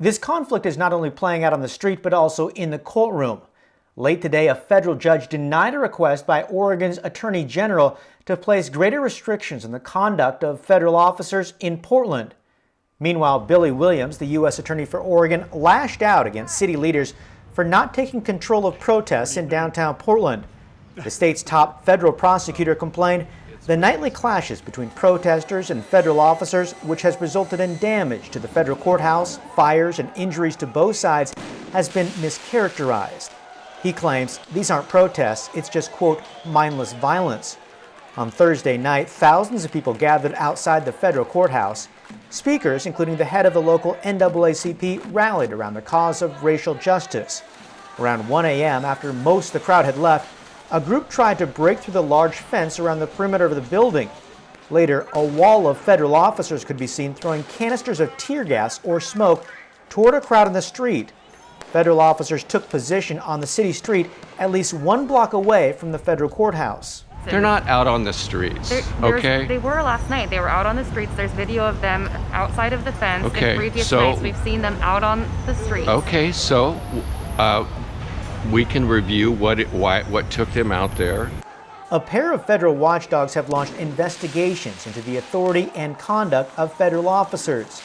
This conflict is not only playing out on the street, but also in the courtroom. Late today, a federal judge denied a request by Oregon's Attorney General to place greater restrictions on the conduct of federal officers in Portland. Meanwhile, Billy Williams, the U.S. Attorney for Oregon, lashed out against city leaders for not taking control of protests in downtown Portland. The state's top federal prosecutor complained the nightly clashes between protesters and federal officers, which has resulted in damage to the federal courthouse, fires, and injuries to both sides, has been mischaracterized. He claims these aren't protests, it's just, quote, mindless violence. On Thursday night, thousands of people gathered outside the federal courthouse. Speakers, including the head of the local NAACP, rallied around the cause of racial justice. Around 1 a.m., after most of the crowd had left, a group tried to break through the large fence around the perimeter of the building. Later, a wall of federal officers could be seen throwing canisters of tear gas or smoke toward a crowd in the street. Federal officers took position on the city street at least 1 block away from the federal courthouse. They're not out on the streets, okay? They were last night. They were out on the streets. There's video of them outside of the fence. Okay, In previous so nights, we've seen them out on the streets. Okay, so we can review what took them out there. A pair of federal watchdogs have launched investigations into the authority and conduct of federal officers.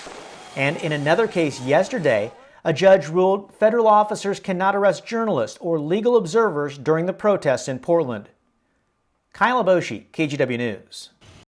And in another case yesterday, a judge ruled federal officers cannot arrest journalists or legal observers during the protests in Portland. Iboshi, KGW News.